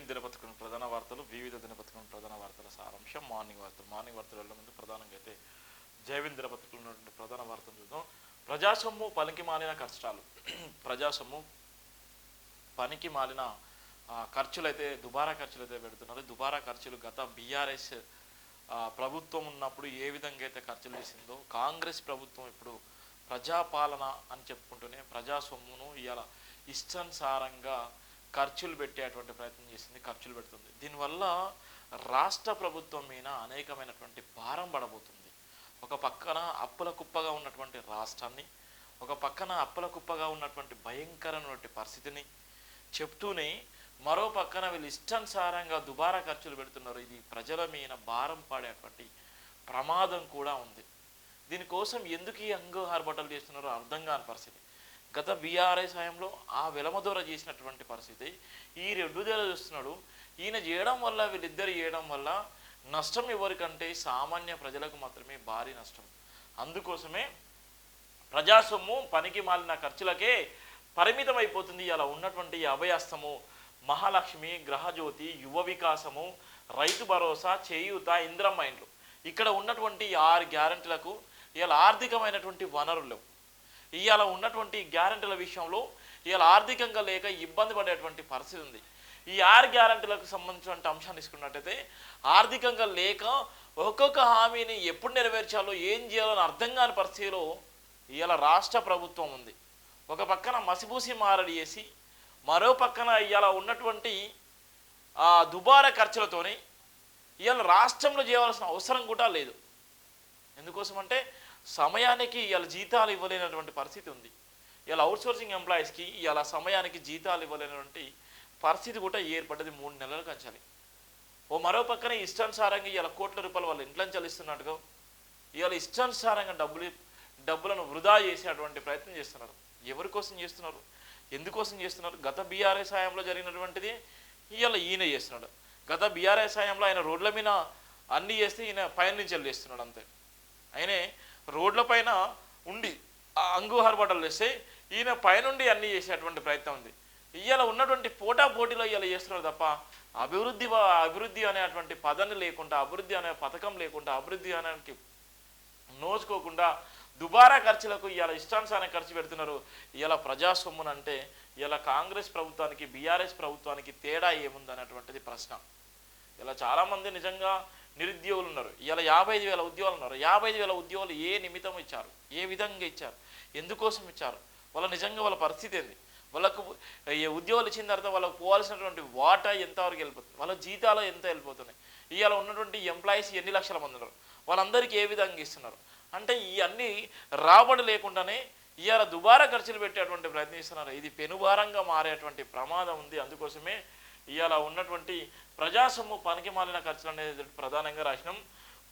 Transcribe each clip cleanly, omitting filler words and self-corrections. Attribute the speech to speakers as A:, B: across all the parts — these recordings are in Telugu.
A: దినపత్రికల ప్రధాన వార్తలు, వివిధ దినపత్రికల ప్రధాన వార్తల సారాంశం. మార్నింగ్ వార్తలు వెళ్ళే ముందు ప్రధానంగా అయితే జైవిన్ దినపత్రికలు ఉన్నటువంటి ప్రధాన వార్తలు చూద్దాం. ప్రజాసొమ్ము పనికి మాలిన కష్టాలు. ప్రజాసొమ్ము పనికి మాలిన ఖర్చులైతే దుబారా ఖర్చులైతే పెడుతున్నారు. దుబారా ఖర్చులు గత బీఆర్ఎస్ ప్రభుత్వం ఉన్నప్పుడు ఏ విధంగా అయితే ఖర్చులు చేసిందో, కాంగ్రెస్ ప్రభుత్వం ఇప్పుడు ప్రజాపాలన అని చెప్పుకుంటూనే ప్రజాసొమ్మును ఇవాళ ఇష్టానుసారంగా ఖర్చులు పెట్టేటువంటి ప్రయత్నం చేసింది, ఖర్చులు పెడుతుంది. దీనివల్ల రాష్ట్ర ప్రభుత్వం మీద అనేకమైనటువంటి భారం పడబోతుంది. ఒక పక్కన అప్పుల కుప్పగా ఉన్నటువంటి రాష్ట్రాన్ని, ఒక పక్కన అప్పుల కుప్పగా ఉన్నటువంటి భయంకరమైనటువంటి పరిస్థితిని చెప్తూనే మరో పక్కన వీళ్ళు ఇష్టానుసారంగా దుబారా ఖర్చులు పెడుతున్నారు. ఇది ప్రజల మీద భారం పడేటువంటి ప్రమాదం కూడా ఉంది. దీనికోసం ఎందుకు ఈ ఆర్భాటాలు చేస్తున్నారో అర్థం కాని పరిస్థితి. గత బీఆర్ఎస్ హయాంలో ఆ వెలమదూర చేసినటువంటి పరిస్థితి ఈ రెడ్డుదేల చూస్తున్నాడు. ఈయన చేయడం వల్ల, వీళ్ళిద్దరు చేయడం వల్ల నష్టం ఎవరికంటే సామాన్య ప్రజలకు మాత్రమే భారీ నష్టం. అందుకోసమే ప్రజాసొమ్ము పనికి మాలిన ఖర్చులకే పరిమితం అయిపోతుంది. అలా ఉన్నటువంటి అభయస్తము, మహాలక్ష్మి, గృహజ్యోతి, యువ వికాసము, రైతు భరోసా, చేయూత, ఇందిరమ్మ ఇండ్లు, ఇక్కడ ఉన్నటువంటి 6 గ్యారెంటీలకు ఇవాళ ఆర్థికమైనటువంటి వనరులు లేవు. ఇవాళ ఉన్నటువంటి గ్యారెంటీల విషయంలో ఇవాళ ఆర్థికంగా లేక ఇబ్బంది పడేటువంటి పరిస్థితి ఉంది. ఈ 6 గ్యారెంటీలకు సంబంధించిన అంశాన్ని తీసుకున్నట్టయితే ఆర్థికంగా లేక ఒక్కొక్క హామీని ఎప్పుడు నెరవేర్చాలో, ఏం చేయాలో అర్థం కాని పరిస్థితిలో ఇవాళ రాష్ట్ర ప్రభుత్వం ఉంది. ఒక పక్కన మసిపూసి మారడి చేసి, మరో పక్కన ఇవాళ ఉన్నటువంటి దుబారా ఖర్చులతోనే ఇవాళ రాష్ట్రంలో చేయవలసిన అవసరం కూడా లేదు. ఎందుకోసం అంటే సమయానికి ఇవాళ జీతాలు ఇవ్వలేనటువంటి పరిస్థితి ఉంది. ఇవాళ అవుట్సోర్సింగ్ ఎంప్లాయీస్కి ఇవాళ సమయానికి జీతాలు ఇవ్వలేనటువంటి పరిస్థితి కూడా ఏర్పడ్డది. 3 నెలలు కంచాలి. మరో పక్కన ఇష్టానుసారంగా ఇవాళ కోట్ల రూపాయలు వాళ్ళ ఇంట్లో చెల్లిస్తున్నట్టుగా ఇవాళ ఇష్టానుసారంగా డబ్బులను వృధా చేసేటువంటి ప్రయత్నం చేస్తున్నారు. ఎవరి కోసం చేస్తున్నారు, ఎందుకోసం చేస్తున్నారు? గత బీఆర్ఎస్ హయాంలో జరిగినటువంటిది ఇవాళ ఈయన చేస్తున్నాడు. గత బీఆర్ఎస్ హయాంలో ఆయన రోడ్ల మీద అన్నీ చేస్తే ఈయన పైన నుంచి వెళ్ళేస్తున్నాడు. అంతే. ఆయనే రోడ్ల పైన ఉండి అంగుహార్బటలు చేస్తే ఈయన పైనుండి అన్నీ చేసేటువంటి ప్రయత్నం ఉంది. ఇవాళ ఉన్నటువంటి పోటీలో ఇవాళ చేస్తున్నారు తప్ప అభివృద్ధి అనేటువంటి పదాన్ని లేకుండా, అభివృద్ధి అనే పథకం లేకుండా, అభివృద్ధి అనేది నోచుకోకుండా దుబారా ఖర్చులకు ఇవాళ ఇష్టానుసారం ఖర్చు పెడుతున్నారు. ఇవాళ ప్రజాసొమ్మునంటే ఇవాళ కాంగ్రెస్ ప్రభుత్వానికి, బీఆర్ఎస్ ప్రభుత్వానికి తేడా ఏముంది అనేటువంటిది ప్రశ్న. ఇలా చాలామంది నిజంగా నిరుద్యోగులు ఉన్నారు. ఇవాళ 55,000 ఉద్యోగాలు ఉన్నారు. 55,000 ఉద్యోగాలు ఏ నిమిత్తం ఇచ్చారు, ఏ విధంగా ఇచ్చారు, ఎందుకోసం ఇచ్చారు, నిజంగా వాళ్ళ పరిస్థితి ఏంది, వాళ్ళకు ఉద్యోగాలు ఇచ్చిన తర్వాత వాళ్ళకు పోవాల్సినటువంటి వాటా ఎంతవరకు వెళ్ళిపోతుంది, వాళ్ళ జీతాలు ఎంత వెళ్ళిపోతున్నాయి, ఇవాళ ఉన్నటువంటి ఎంప్లాయీస్ ఎన్ని లక్షల మంది ఉన్నారు, వాళ్ళందరికీ ఏ విధంగా ఇస్తున్నారు అంటే ఇవన్నీ రాబడి లేకుండానే ఇవాళ దుబారా ఖర్చులు పెట్టేటువంటి ప్రయత్నిస్తున్నారు. ఇది పెనుభారంగా మారేటువంటి ప్రమాదం ఉంది. అందుకోసమే ఇవాళ ఉన్నటువంటి ప్రజాసొమ్ము పనికి మాలిన ఖర్చులు అనేది ప్రధానంగా రాసినాం.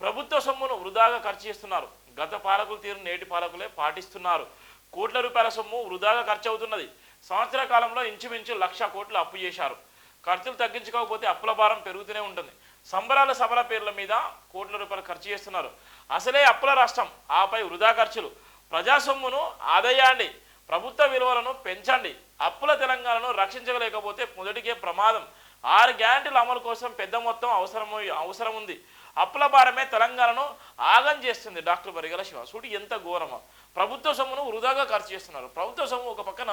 A: ప్రభుత్వ సొమ్మును వృధాగా ఖర్చు చేస్తున్నారు. గత పాలకుల తీరు నేటి పాలకులే పాటిస్తున్నారు. కోట్ల రూపాయల సొమ్ము వృధాగా ఖర్చు అవుతున్నది. సంవత్సర కాలంలో ఇంచుమించు 1,00,000 కోట్లు అప్పు చేశారు. ఖర్చులు తగ్గించుకోకపోతే అప్పుల భారం పెరుగుతూనే ఉంటుంది. సంబరాల సభల పేర్ల మీద కోట్ల రూపాయలు ఖర్చు చేస్తున్నారు. అసలే అప్పుల రాష్ట్రం, ఆపై వృధా ఖర్చులు. ప్రజాసొమ్మును ఆదాయాన్ని, ప్రభుత్వ విలువలను పెంచండి. అప్పుల తెలంగాణను రక్షించలేకపోతే మొదటికే ప్రమాదం. 6 గ్యారెంటీల అమలు కోసం పెద్ద మొత్తం అవసరం ఉంది. అప్పుల భారమే తెలంగాణను ఆగం చేస్తుంది. డాక్టర్ బరిగల శివ. చూడు ఎంత ఘోరమో. ప్రభుత్వ సొమ్మును వృధాగా ఖర్చు చేస్తున్నారు. ప్రభుత్వ సొమ్ము ఒక పక్కన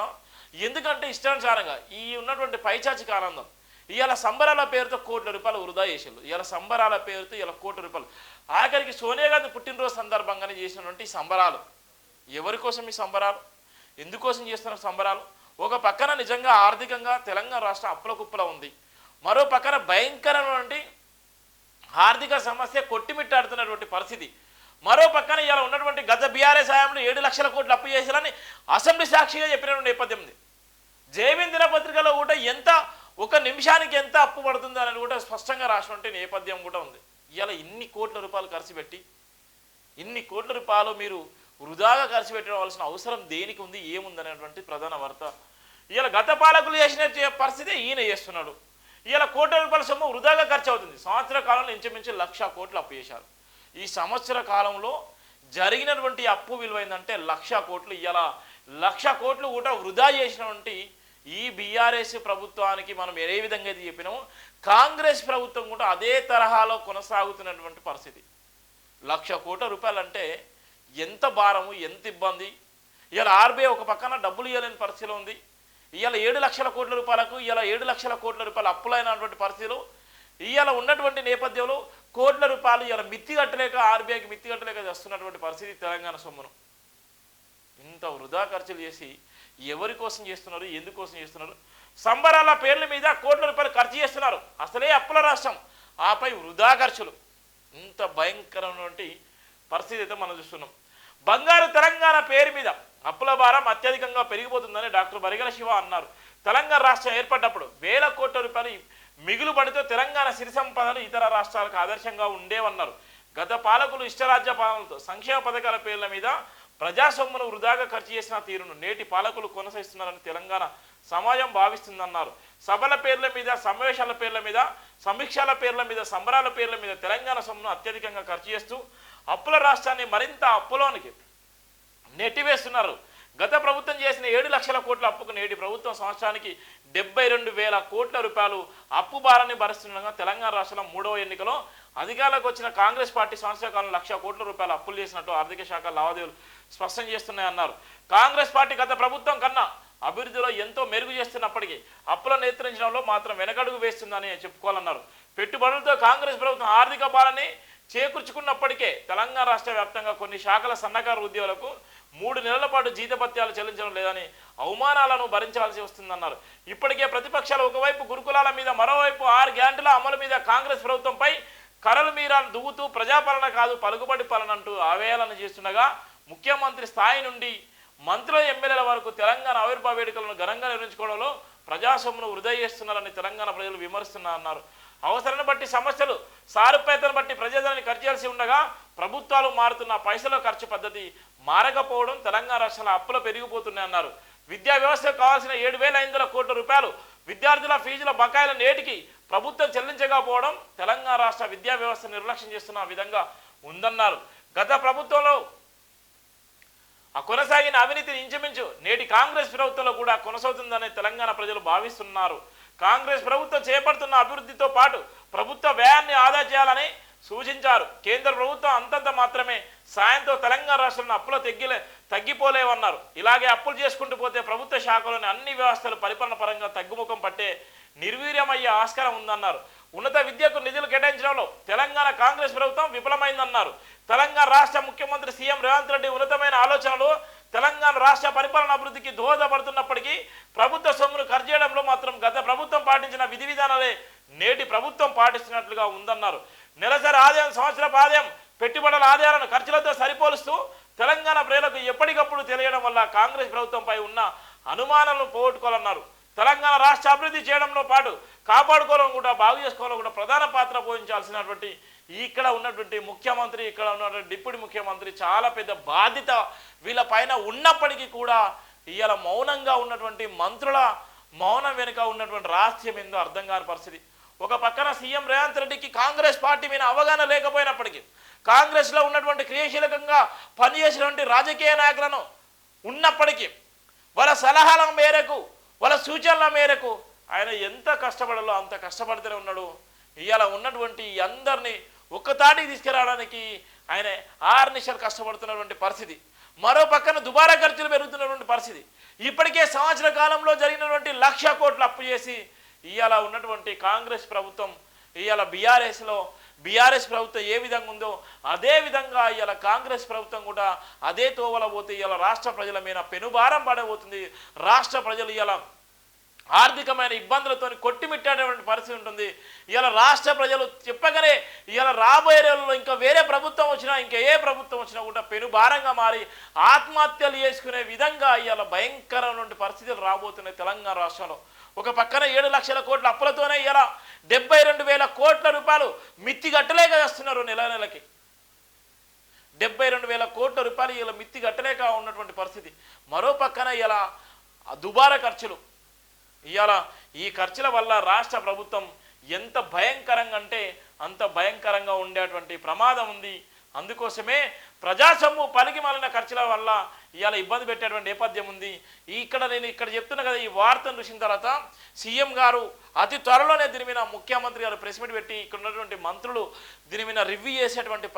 A: ఎందుకంటే ఇష్టానుసారంగా ఈ ఉన్నటువంటి పైచాచిక ఆనందం. ఇవాళ సంబరాల పేరుతో కోట్ల రూపాయలు వృధా చేసేళ్ళు. ఇవాళ సంబరాల పేరుతో ఇలా కోట్ల రూపాయలు. ఆఖరికి సోనియా గాంధీ పుట్టినరోజు సందర్భంగానే చేసినటువంటి సంబరాలు. ఎవరి కోసం ఈ సంబరాలు, ఎందుకోసం చేస్తున్న సంబరాలు? ఒక పక్కన నిజంగా ఆర్థికంగా తెలంగాణ రాష్ట్రం అప్పుల కుప్పల ఉంది. మరో పక్కన భయంకరమైనటువంటి ఆర్థిక సమస్య కొట్టిమిట్టాడుతున్నటువంటి పరిస్థితి. మరో పక్కన ఇలా ఉన్నటువంటి గత బీఆర్ఎస్ హయాంలో 7 లక్షల కోట్లు అప్పు చేశారని అసెంబ్లీ సాక్షిగా చెప్పిన నేపథ్యం ఉంది. జైవిన్ దినపత్రికలో కూడా ఒక నిమిషానికి ఎంత అప్పు పడుతుంది అనేది కూడా స్పష్టంగా రాసినటువంటి నేపథ్యం కూడా ఉంది. ఇలా ఇన్ని కోట్ల రూపాయలు ఖర్చు పెట్టి, ఇన్ని కోట్ల రూపాయలు మీరు వృధాగా ఖర్చు పెట్టవలసిన అవసరం దేనికి ఉంది, ఏముంది అనేటువంటి ప్రధాన వార్త. ఇలా గత పాలకులు చేసిన పరిస్థితి ఈయన చేస్తున్నాడు. ఇలా కోట్ల రూపాయల సొమ్ము వృధాగా ఖర్చు అవుతుంది. సంవత్సర కాలంలో ఇంచుమించు 1,00,000 కోట్లు అప్పు చేశారు. ఈ సంవత్సర కాలంలో జరిగినటువంటి అప్పు విలువైందంటే 1,00,000 కోట్లు. ఇలా 1,00,000 కోట్లు కూడా వృధా చేసినటువంటి ఈ బీఆర్ఎస్ ప్రభుత్వానికి మనం ఏ విధంగా అయితే చెప్పినామో కాంగ్రెస్ ప్రభుత్వం కూడా అదే తరహాలో కొనసాగుతున్నటువంటి పరిస్థితి. 1,00,000 కోట్ల రూపాయలు అంటే ఎంత భారము, ఎంత ఇబ్బంది. ఇవాళ ఆర్బీఐ ఒక పక్కన డబ్బులు ఇవ్వలేని పరిస్థితిలో ఉంది. ఇవాళ 7 లక్షల కోట్ల రూపాయలకు ఇవాళ 7 లక్షల కోట్ల రూపాయలు అప్పులైనటువంటి పరిస్థితులు ఇవాళ ఉన్నటువంటి నేపథ్యంలో కోట్ల రూపాయలు ఇవాళ మిత్తి కట్టలేక ఆర్బీఐకి మిత్తి కట్టలేక చేస్తున్నటువంటి పరిస్థితి. తెలంగాణ సొమ్మును ఇంత వృధా ఖర్చులు చేసి ఎవరి కోసం చేస్తున్నారు, ఎందుకోసం చేస్తున్నారు? సంబరాల పేర్ల మీద కోట్ల రూపాయలు ఖర్చు చేస్తున్నారు. అసలే అప్పుల రాష్ట్రం, ఆపై వృధా ఖర్చులు. ఇంత భయంకరమైనటువంటి పరిస్థితి అయితే మనం చూస్తున్నాం. బంగారు తెలంగాణ పేరు మీద అప్పుల భారం అత్యధికంగా పెరిగిపోతుందని డాక్టర్ బరిగల శివ అన్నారు. తెలంగాణ రాష్ట్రం ఏర్పడ్డప్పుడు 1,000 కోట్ల రూపాయలు మిగులు పడితే తెలంగాణ సిరి సంపదలు ఇతర రాష్ట్రాలకు ఆదర్శంగా ఉండేవన్నారు. గత పాలకులు ఇష్టరాజ్య పాలనతో సంక్షేమ పథకాల పేర్ల మీద ప్రజాసొమ్మును వృధాగా ఖర్చు చేసిన తీరును నేటి పాలకులు కొనసాగిస్తున్నారని తెలంగాణ సమాజం భావిస్తుందన్నారు. సభల పేర్ల మీద, సమావేశాల పేర్ల మీద, సమీక్షల పేర్ల మీద, సంబరాల పేర్ల మీద తెలంగాణ సొమ్మును అత్యధికంగా ఖర్చు చేస్తూ అప్పుల రాష్ట్రాన్ని మరింత అప్పులోనికి నెట్టివేస్తున్నారు. గత ప్రభుత్వం చేసిన 7 లక్షల కోట్ల అప్పుకు నేటి ప్రభుత్వం సంవత్సరానికి 72,000 కోట్ల రూపాయలు అప్పు భారాన్ని భరిస్తుండగా తెలంగాణ రాష్ట్రంలో 3వ ఎన్నికలో అధికారంలోకి వచ్చిన కాంగ్రెస్ పార్టీ సంవత్సర కాలంలో 1,00,000 కోట్ల రూపాయలు అప్పులు చేసినట్టు ఆర్థిక శాఖ లావాదేవీలు స్పష్టం చేస్తున్నాయన్నారు. కాంగ్రెస్ పార్టీ గత ప్రభుత్వం కన్నా అభివృద్ధిలో ఎంతో మెరుగు చేస్తున్నప్పటికీ అప్పుల నియంత్రించడంలో మాత్రం వెనకడుగు వేస్తుందని చెప్పుకోవాలన్నారు. పెట్టుబడులతో కాంగ్రెస్ ప్రభుత్వం ఆర్థిక భారాన్ని చేకూర్చుకున్నప్పటికే తెలంగాణ రాష్ట్ర వ్యాప్తంగా కొన్ని శాఖల సన్నకారు ఉద్యోగులకు 3 నెలల పాటు జీతభత్యాలు చెల్లించడం లేదని అవమానాలను భరించాల్సి వస్తుందన్నారు. ఇప్పటికే ప్రతిపక్షాలు ఒకవైపు గురుకులాల మీద, మరోవైపు 6 గ్యారంటీల అమలు మీద కాంగ్రెస్ ప్రభుత్వంపై కరలు మీరాలు దువ్వుతూ ప్రజాపాలన కాదు పలుకుబడి పాలన అంటూ ఆవేదన చేస్తుండగా ముఖ్యమంత్రి స్థాయి నుండి మంత్రుల, ఎమ్మెల్యేల వరకు తెలంగాణ ఆవిర్భావ వేడుకలను ఘనంగా నిర్వహించుకోవడంలో ప్రజాసొమ్మును వృధా చేస్తున్నారని తెలంగాణ ప్రజలు విమర్శిస్తున్నారన్నారు. అవసరాన్ని బట్టి సమస్యలు, సారూప్యతను బట్టి ప్రజాధనాన్ని ఖర్చు చేయాల్సి ఉండగా ప్రభుత్వాలు మారుతున్న పైసల ఖర్చు పద్ధతి మారకపోవడం తెలంగాణ రాష్ట్రంలో అప్పులు పెరిగిపోతున్నాయన్నారు. విద్యా వ్యవస్థకు కావాల్సిన 7,500 కోట్ల రూపాయలు విద్యార్థుల ఫీజుల బకాయిల నేటికి ప్రభుత్వం చెల్లించకపోవడం తెలంగాణ రాష్ట్ర విద్యా వ్యవస్థ నిర్లక్ష్యం చేస్తున్న విధంగా ఉందన్నారు. గత ప్రభుత్వంలో కొనసాగిన అవినీతిని ఇంచుమించు నేటి కాంగ్రెస్ ప్రభుత్వంలో కూడా కొనసాగుతుందని తెలంగాణ ప్రజలు భావిస్తున్నారు. కాంగ్రెస్ ప్రభుత్వం చేపడుతున్న అభివృద్ధితో పాటు ప్రభుత్వ వ్యయాన్ని ఆదా చేయాలని సూచించారు. కేంద్ర ప్రభుత్వం అంతంత మాత్రమే సాయంతో తెలంగాణ రాష్ట్రంలో అప్పులు తగ్గిపోలేవన్నారు. ఇలాగే అప్పులు చేసుకుంటూ పోతే ప్రభుత్వ శాఖలోని అన్ని వ్యవస్థలు పరిపాలన పరంగా తగ్గుముఖం పట్టే నిర్వీర్యమయ్యే ఆస్కారం ఉందన్నారు. ఉన్నత విద్యకు నిధులు కేటాయించడంలో తెలంగాణ కాంగ్రెస్ ప్రభుత్వం విఫలమైందన్నారు. తెలంగాణ రాష్ట్ర ముఖ్యమంత్రి సీఎం రేవంత్ రెడ్డి ఉన్నతమైన ఆలోచనలు తెలంగాణ రాష్ట్ర పరిపాలన అభివృద్ధికి దోహదపడుతున్నప్పటికీ ప్రభుత్వ సొమ్మును ఖర్చు చేయడంలో మాత్రం గత ప్రభుత్వం పాటించిన విధి విధానాలే నేటి ప్రభుత్వం పాటిస్తున్నట్లుగా ఉందన్నారు. నెలసరి ఆదాయం, సంవత్సరపు ఆదాయం, పెట్టుబడుల ఆదాయాలను ఖర్చులతో సరిపోలుస్తూ తెలంగాణ ప్రజలకు ఎప్పటికప్పుడు తెలియడం వల్ల కాంగ్రెస్ ప్రభుత్వంపై ఉన్న అనుమానాలను పోగొట్టుకోవాలన్నారు. తెలంగాణ రాష్ట్ర అభివృద్ధి చేయడంలో పాటు కాపాడుకోవడం కూడా, బాగు చేసుకోవడం కూడా ప్రధాన పాత్ర పోషించాల్సినటువంటి ఇక్కడ ఉన్నటువంటి ముఖ్యమంత్రి, ఇక్కడ ఉన్నటువంటి డిప్యూటీ ముఖ్యమంత్రి చాలా పెద్ద బాధ్యత వీళ్ళ పైన ఉన్నప్పటికీ కూడా ఇవాళ మౌనంగా ఉన్నటువంటి మంత్రుల మౌనం వెనుక ఉన్నటువంటి రహస్యం ఏందో అర్థం కాని పరిస్థితి. ఒక పక్కన సీఎం రేవంత్ రెడ్డికి కాంగ్రెస్ పార్టీ మీద అవగాహన లేకపోయినప్పటికీ కాంగ్రెస్లో ఉన్నటువంటి క్రియాశీలకంగా పనిచేసినటువంటి రాజకీయ నాయకులను ఉన్నప్పటికీ వాళ్ళ సలహాల మేరకు, వాళ్ళ సూచనల మేరకు ఆయన ఎంత కష్టపడాలో అంత కష్టపడుతూనే ఉన్నాడు. ఇవాళ ఉన్నటువంటి అందరినీ ఒక్కతాటికి తీసుకురావడానికి ఆయన 6 నిమిషాలు కష్టపడుతున్నటువంటి పరిస్థితి. మరో పక్కన దుబారా ఖర్చులు పెరుగుతున్నటువంటి పరిస్థితి. ఇప్పటికే సంవత్సర కాలంలో జరిగినటువంటి 1,00,000 కోట్లు అప్పు చేసి ఇవాళ ఉన్నటువంటి కాంగ్రెస్ ప్రభుత్వం ఇవాళ బీఆర్ఎస్ ప్రభుత్వం ఏ విధంగా ఉందో అదే విధంగా ఇవాళ కాంగ్రెస్ ప్రభుత్వం కూడా అదే తోవల పోతే ఇవాళ రాష్ట్ర ప్రజల మీద పెనుభారం పడబోతుంది. రాష్ట్ర ప్రజలు ఇవాళ ఆర్థికమైన ఇబ్బందులతో కొట్టిమిట్టేటువంటి పరిస్థితి ఉంటుంది. ఇవాళ రాష్ట్ర ప్రజలు చెప్పగానే ఇవాళ రాబోయే రోజుల్లో ఇంకా వేరే ప్రభుత్వం వచ్చినా, ఇంకా ఏ ప్రభుత్వం వచ్చినా కూడా పెనుభారంగా మారి ఆత్మహత్యలు చేసుకునే విధంగా ఇవాళ భయంకరమైన పరిస్థితులు రాబోతున్నాయి తెలంగాణ రాష్ట్రంలో. ఒక పక్కన 7 లక్షల కోట్ల అప్పులతోనే ఇలా 72,000 కోట్ల రూపాయలు మిత్తి కట్టలేక చేస్తున్నారు. నెలకి 72,000 కోట్ల రూపాయలు ఇలా మిత్తి కట్టలేక ఉన్నటువంటి పరిస్థితి. మరో పక్కన ఇలా దుబారా ఖర్చులు. ఇవాళ ఈ ఖర్చుల వల్ల రాష్ట్ర ప్రభుత్వం ఎంత భయంకరంగా అంటే అంత భయంకరంగా ఉండేటువంటి ప్రమాదం ఉంది. అందుకోసమే ప్రజాసొమ్ము పలికి మాలిన ఖర్చుల వల్ల ఇవాళ ఇబ్బంది పెట్టేటువంటి నేపథ్యం ఉంది. నేను ఇక్కడ చెప్తున్నా కదా, ఈ వార్తను చూసిన తర్వాత సీఎం గారు అతి త్వరలోనే దీని మీద ముఖ్యమంత్రి గారు ప్రెస్ మీట్ పెట్టి ఇక్కడ ఉన్నటువంటి మంత్రులు దీని మీద రివ్యూ చేసేటువంటి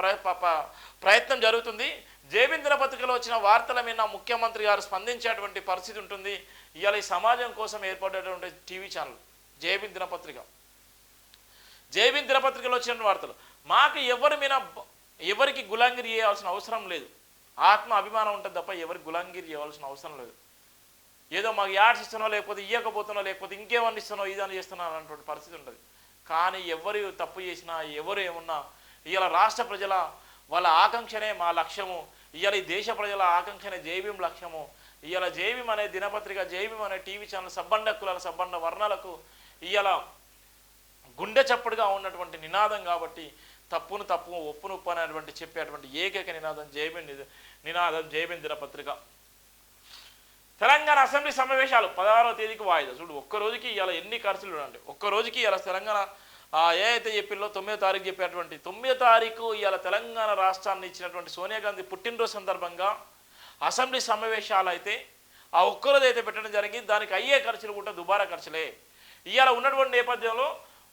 A: ప్రయత్నం జరుగుతుంది. జైవిన్ దినపత్రికలో వచ్చిన వార్తల మీద ముఖ్యమంత్రి గారు స్పందించేటువంటి పరిస్థితి ఉంటుంది. ఇవాళ ఈ సమాజం కోసం ఏర్పడేటువంటి టీవీ ఛానల్ జైవిన్ దినపత్రిక. జైవిన్ దినపత్రికలో వచ్చిన వార్తలు మాకు ఎవరికి గులాంగిరి చేయాల్సిన అవసరం లేదు. ఆత్మ అభిమానం ఉంటుంది తప్ప ఎవరికి గులాంగిరి చేయాల్సిన అవసరం లేదు. ఏదో మాకు యాడ్స్ ఇస్తున్నావు, లేకపోతే ఇవ్వకపోతున్నావు, లేకపోతే ఇంకేమన్నా ఇస్తున్నావు, ఇదని చేస్తున్నావు అన్నటువంటి పరిస్థితి ఉంటుంది. కానీ ఎవరు తప్పు చేసినా, ఎవరు ఏమున్నా ఇవాళ రాష్ట్ర ప్రజల వాళ్ళ ఆకాంక్షనే మా లక్ష్యము. ఇవాళ ఈ దేశ ప్రజల ఆకాంక్షనే జైభీం లక్ష్యము. ఇవాళ జైభీం అనే దినపత్రిక, జైభీం అనే టీవీ ఛానల్ సబ్బండ కులాల సబ్బండ వర్ణాలకు ఇవాళ గుండె చప్పుడుగా ఉన్నటువంటి నినాదం. కాబట్టి తప్పును తప్పు, ఒప్పును ఉప్పు అనేటువంటి చెప్పేటువంటి ఏకైక నినాదం జైభీం దినపత్రిక. తెలంగాణ అసెంబ్లీ సమావేశాలు 16వ తేదీకి వాయిదా. చూడు, ఒక్కరోజుకి ఇవాళ ఎన్ని ఖర్చులు చూడండి. ఒక్కరోజుకి ఇవాళ తెలంగాణ ఏదైతే చెప్పిల్లో 9వ తారీఖు చెప్పేటువంటి 9వ తారీఖు ఇవాళ తెలంగాణ రాష్ట్రాన్ని ఇచ్చినటువంటి సోనియా గాంధీ పుట్టినరోజు సందర్భంగా అసెంబ్లీ సమావేశాలు అయితే ఆ ఒక్కరోజు అయితే పెట్టడం జరిగింది. దానికి అయ్యే ఖర్చులు కూడా దుబారా ఖర్చులే. ఇవాళ ఉన్నటువంటి నేపథ్యంలో